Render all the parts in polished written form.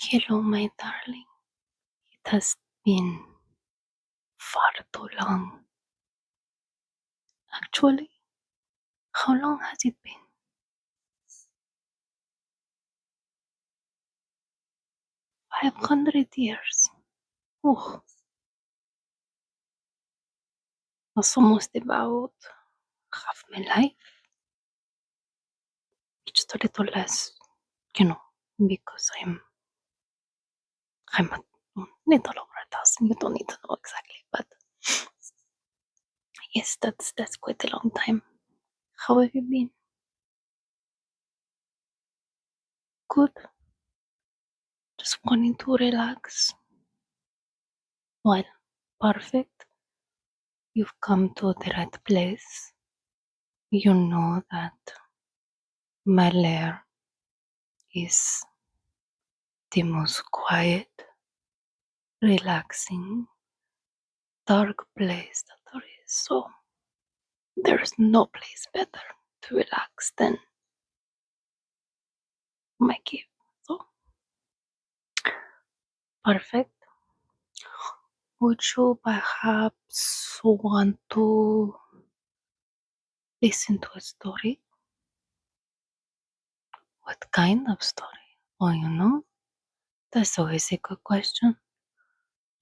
Hello, my darling. It has been far too long. Actually, how long has it been? 500 years. Oh, that's almost about half my life. Just a little less, you know, because I'm a little over 1,000. You don't need to know exactly, but yes, that's quite a long time. How have you been? Good. Just wanting to relax. Well, perfect. You've come to the right place. You know that my lair is the most quiet, relaxing, dark place that there is. So there's no place better to relax than my cave. So perfect. Would you perhaps want to listen to a story? What kind of story? Oh, that's always a good question.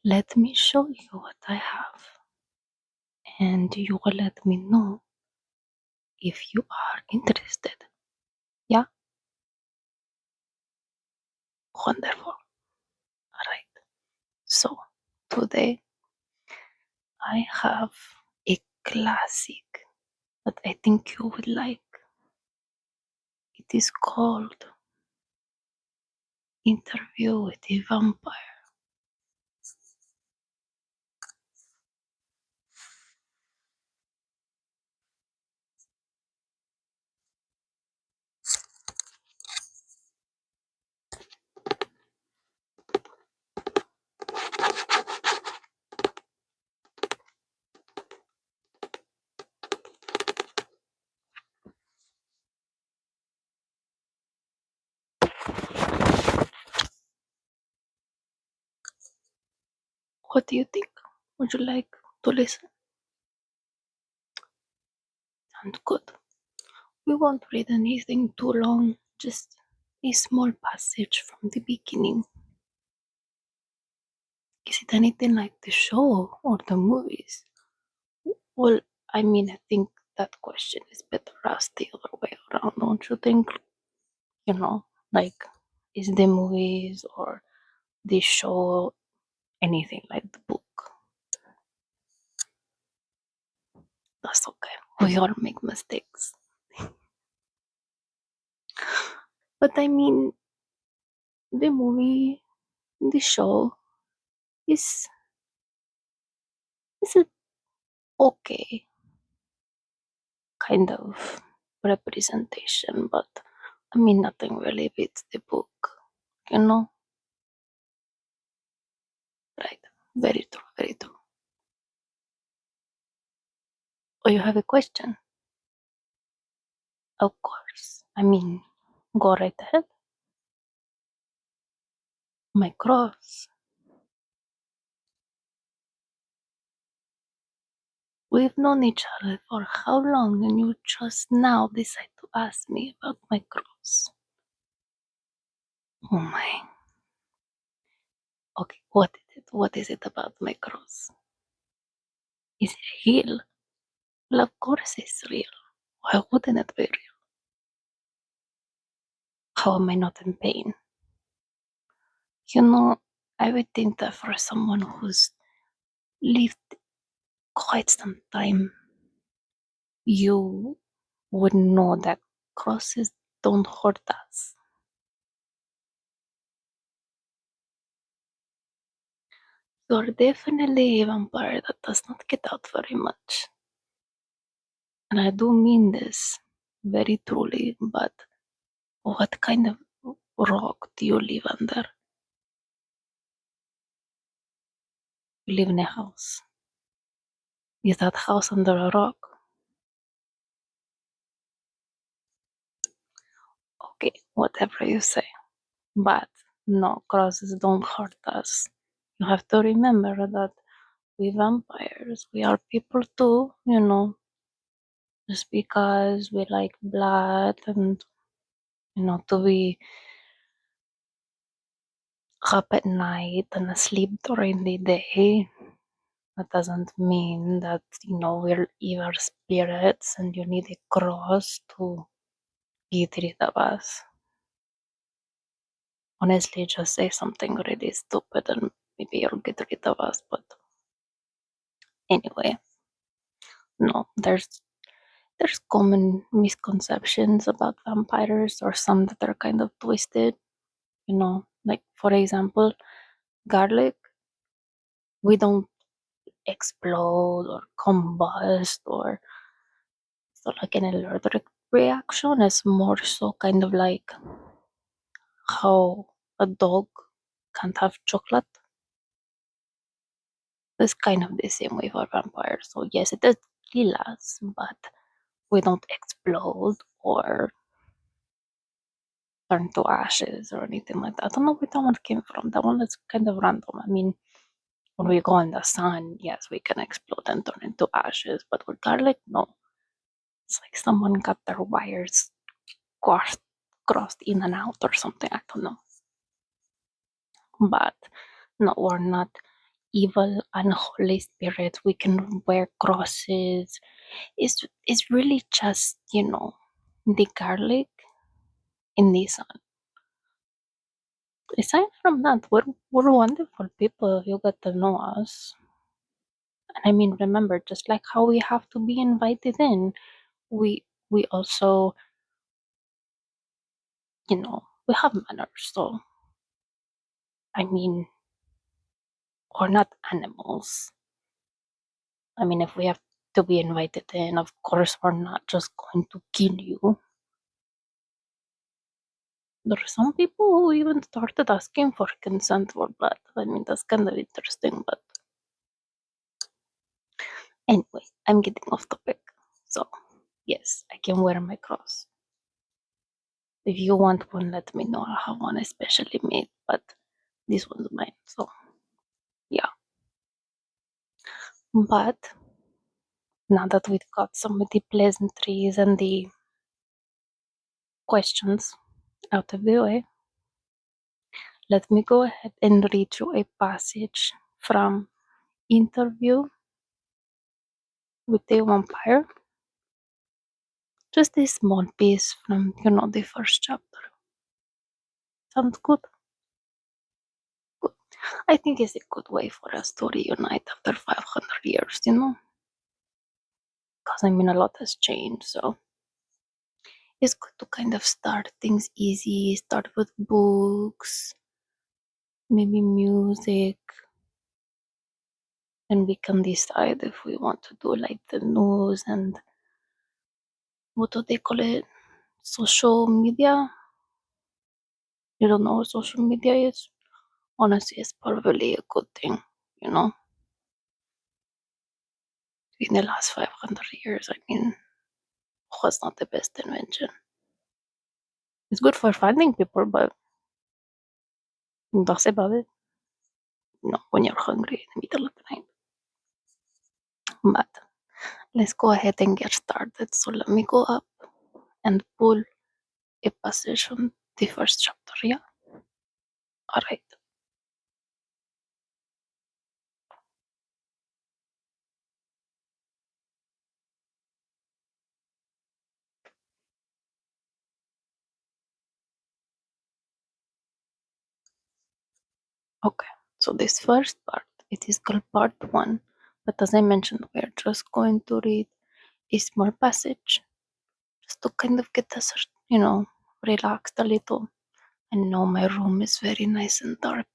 Let me show you what I have, and you will let me know if you are interested. Yeah? Wonderful. Alright. So, today I have a classic that I think you would like. It is called Interview with a Vampire. What do you think? Would you like to listen? Sounds good. We won't read anything too long, just a small passage from the beginning. Is it anything like the show or the movies? Well, I think that question is better asked the other way around, don't you think? You know, like, is the movies or the show anything like the book? That's okay. We all make mistakes. But the movie, the show is a okay kind of representation, but nothing really beats the book, you know? Right. Very true, very true. Oh, you have a question? Of course. Go right ahead. My cross. We've known each other for how long and you just now decide to ask me about my cross? Oh my. Okay, what is it? What is it about my cross? Is it real? Well, of course it's real. Why wouldn't it be real? How am I not in pain? You know, I would think that for someone who's lived quite some time, you would know that crosses don't hurt us. You're definitely a vampire that does not get out very much. And I do mean this very truly, but what kind of rock do you live under? You live in a house. Is that house under a rock? Okay, whatever you say. But No, crosses don't hurt us. You have to remember that we vampires, we are people too, just because we like blood and, to be up at night and asleep during the day. That doesn't mean that, we're evil spirits and you need a cross to get rid of us. Honestly, just say something really stupid and maybe you'll get rid of us. But anyway, no, there's common misconceptions about vampires or some that are kind of twisted. Like for example, garlic, we don't explode or combust or so like an allergic reaction. It's more so kind of like how a dog can't have chocolate. It's kind of the same way for vampires. So yes, it does kill us, but we don't explode or turn to ashes or anything like that. I don't know where that one came from. That one is kind of random. I mean, when we go in the sun, yes, we can explode and turn into ashes, but with garlic, no. It's like someone got their wires crossed, crossed in and out or something. I don't know. But no, we're not evil, unholy spirits. We can wear crosses. It's really just, the garlic in the sun. Aside from that, we're wonderful people if you get to know us. And I mean, remember, just like how we have to be invited in, we also, we have manners. So I mean, we're not animals. I mean, if we have to be invited in, of course, we're not just going to kill you. There are some people who even started asking for consent for blood. I mean, that's kind of interesting, but anyway, I'm getting off topic. So, yes, I can wear my cross. If you want one, let me know. I have one especially made, but this one's mine. So, yeah. But now that we've got some of the pleasantries and the questions out of the way, let me go ahead and read you a passage from Interview with a Vampire. Just a small piece from, the first chapter. Sounds good? Good. I think it's a good way for us to reunite after 500 years, Because, I mean, a lot has changed, so it's good to kind of start things easy, start with books, maybe music, and we can decide if we want to do like the news and what do they call it? Social media. You don't know what social media is? Honestly, it's probably a good thing, you know? In the last 500 years, I mean, was not the best invention. It's good for finding people, but that's about it. When you're hungry in the middle of the night. But let's go ahead and get started. So let me go up and pull a passage from the first chapter, yeah? Alright. Okay. So this first part, it is called part one. But as I mentioned, we're just going to read a small passage just to kind of get us, relaxed a little. I know my room is very nice and dark,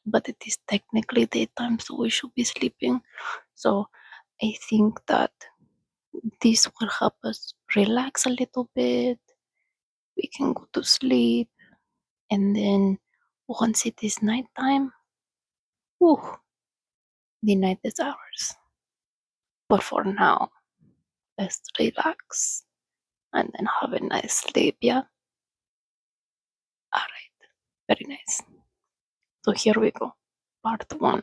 but it is technically daytime, so we should be sleeping. So I think that this will help us relax a little bit. We can go to sleep, and then once it is nighttime, whew, the night is ours. But for now, let's relax and then have a nice sleep, yeah? Alright, very nice. So here we go. Part 1.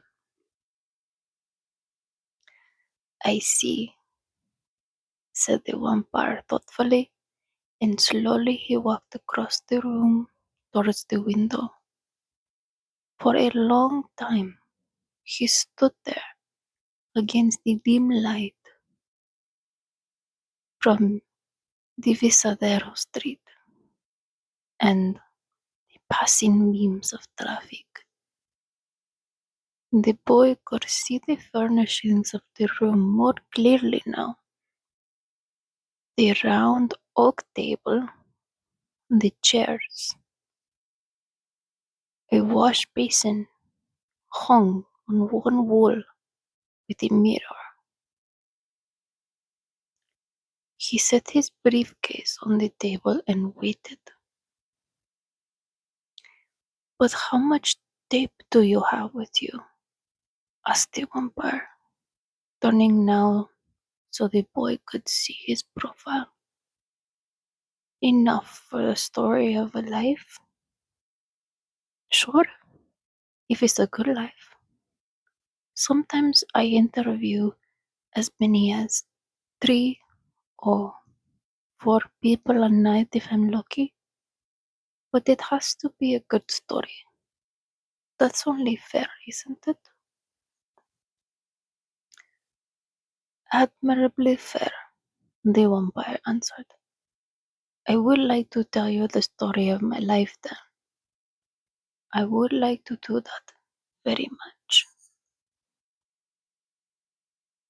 I see, said the vampire thoughtfully, and slowly he walked across the room towards the window. For a long time he stood there against the dim light from the Visadero street and the passing beams of traffic. The boy could see the furnishings of the room more clearly now. The round oak table, the chairs, a wash basin hung on one wall with a mirror. He set his briefcase on the table and waited. But how much tape do you have with you? Asked the vampire, turning now so the boy could see his profile. Enough for the story of a life? Sure, if it's a good life. Sometimes I interview as many as 3 or 4 people a night if I'm lucky, but it has to be a good story. That's only fair, isn't it? Admirably fair, the vampire answered. I would like to tell you the story of my life then. I would like to do that very much.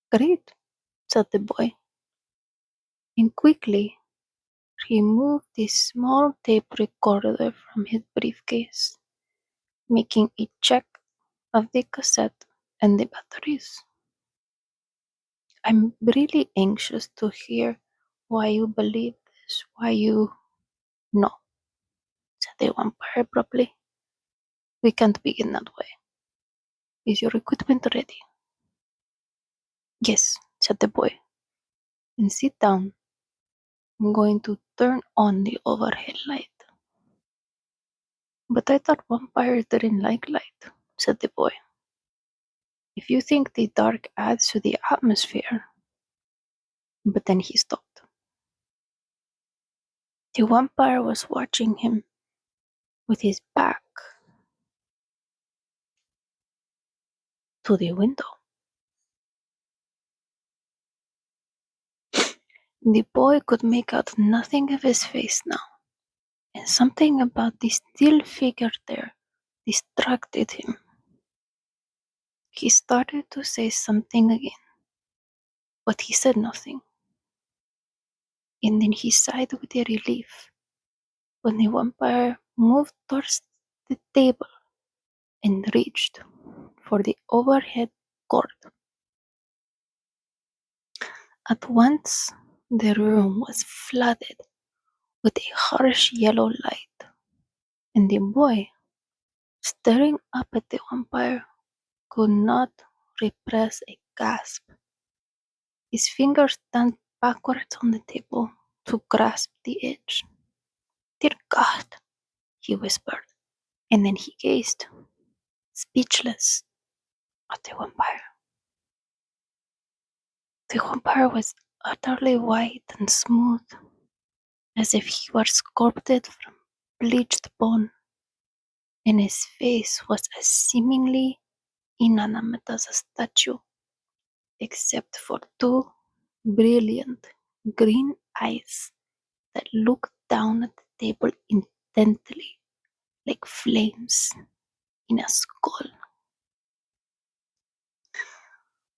Great, said the boy, and quickly removed the small tape recorder from his briefcase, making a check of the cassette and the batteries. I'm really anxious to hear why you believe this, why you... No, said the vampire abruptly. We can't begin that way. Is your equipment ready? Yes, said the boy. And sit down. I'm going to turn on the overhead light. But I thought vampires didn't like light, said the boy. If you think the dark adds to the atmosphere. But then he stopped. The vampire was watching him with his back to the window. The boy could make out nothing of his face now, and something about the still figure there distracted him. He started to say something again, but he said nothing. And then he sighed with a relief when the vampire moved towards the table and reached for the overhead cord. At once, the room was flooded with a harsh yellow light, and the boy, staring up at the vampire, could not repress a gasp. His fingers turned backwards on the table to grasp the edge. Dear God, he whispered, and then he gazed, speechless, at the vampire. The vampire was utterly white and smooth, as if he were sculpted from bleached bone, and his face was as seemingly inanimate as a statue, except for 2 brilliant green eyes that looked down at the table intently, like flames in a skull.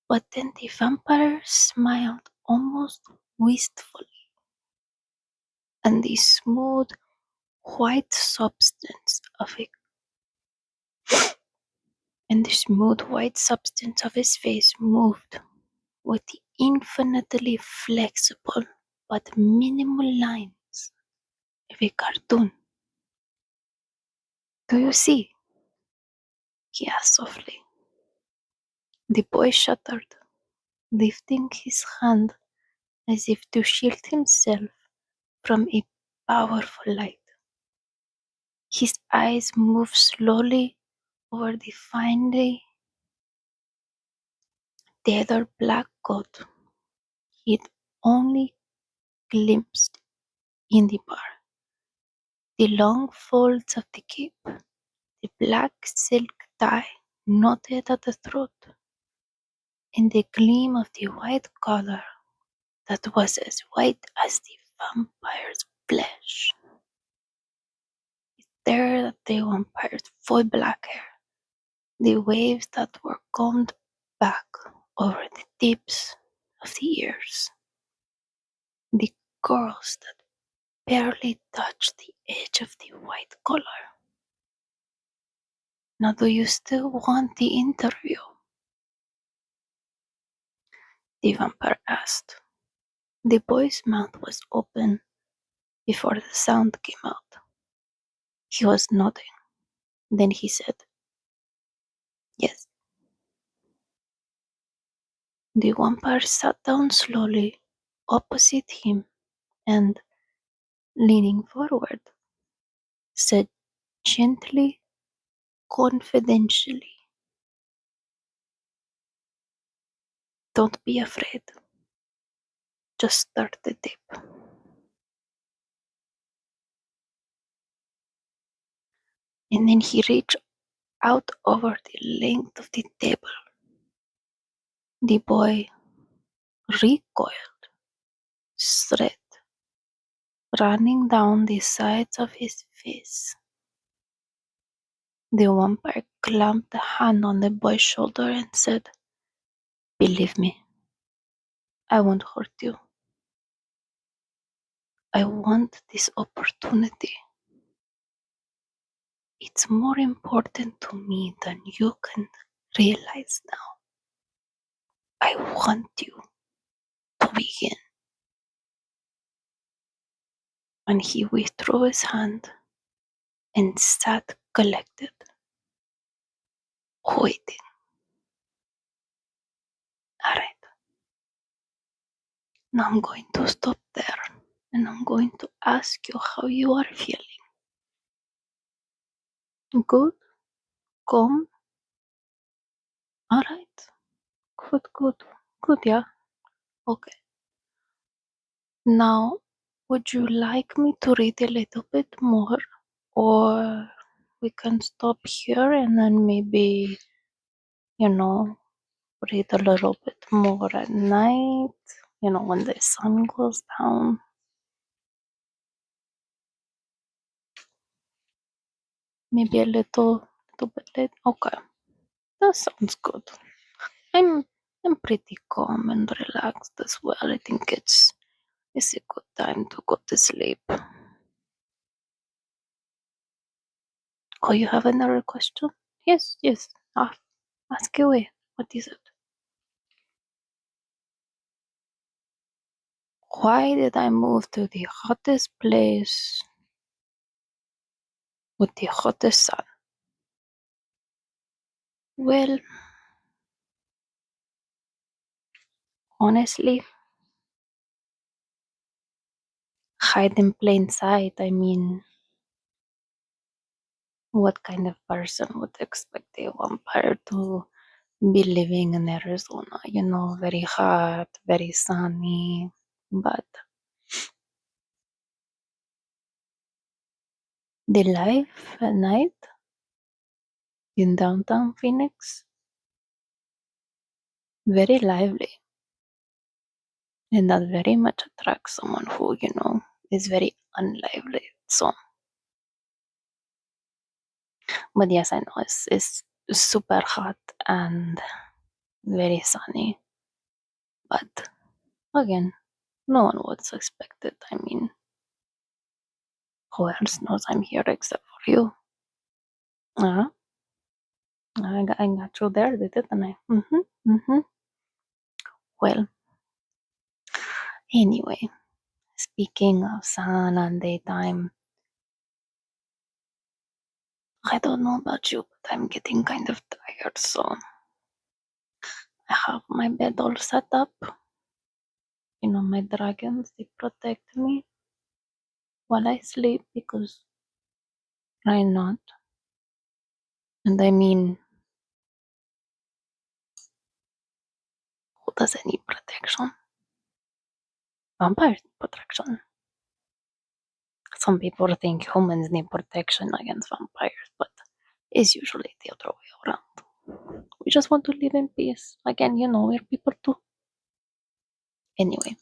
But then the vampire smiled almost wistfully, and the smooth white substance of it and the smooth white substance of his face moved with the infinitely flexible but minimal lines of a cartoon. Do you see? He asked softly. The boy shuddered, lifting his hand as if to shield himself from a powerful light. His eyes moved slowly over the fine day, the other black coat he'd only glimpsed in the bar, the long folds of the cape, the black silk tie knotted at the throat, and the gleam of the white collar that was as white as the vampire's flesh. There at the vampire's full black hair, the waves that were combed back over the tips of the ears, the curls that barely touched the edge of the white collar. Now, do you still want the interview? The vampire asked. The boy's mouth was open before the sound came out. He was nodding. Then he said, yes. The vampire sat down slowly opposite him and, leaning forward, said gently, confidentially, don't be afraid. Just start the tape. And then he reached out over the length of the table. The boy recoiled, sweat running down the sides of his face. The vampire clamped a hand on the boy's shoulder and said, believe me, I won't hurt you. I want this opportunity. It's more important to me than you can realize now. I want you to begin. And he withdrew his hand and sat collected, waiting. Alright, now I'm going to stop there and I'm going to ask you how you are feeling. Good? Calm? Alright. Good, good. Good, yeah. Okay. Now, would you like me to read a little bit more? Or we can stop here and then maybe, read a little bit more at night, when the sun goes down. Maybe a little bit late. Okay, that sounds good. I'm I'm pretty calm and relaxed as well. I think it's a good time to go to sleep. Oh, you have another question? Yes, yes. Ask away. What is it? Why did I move to the hottest place with the hottest sun? Well, honestly, hide in plain sight. I mean, what kind of person would expect a vampire to be living in Arizona? Very hot, very sunny. But the life at night in downtown Phoenix, very lively. And that very much attracts someone who, is very unlively. So, but yes, I know it's super hot and very sunny. But again, no one would suspect it. I mean, who else knows I'm here except for you? Uh, I got you there, didn't I? Well, anyway, speaking of sun and daytime, I don't know about you, but I'm getting kind of tired, so I have my bed all set up. My dragons, they protect me while I sleep because why not? And I mean, who doesn't need protection? Vampires need protection. Some people think humans need protection against vampires, but it's usually the other way around. We just want to live in peace. Again, we're people too. Anyway,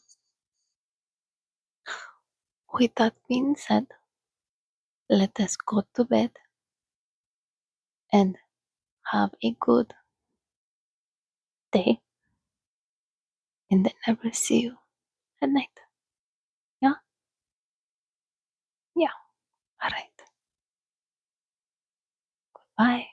with that being said, let us go to bed and have a good day, and then I will see you at night. Yeah? Yeah. Alright. Bye.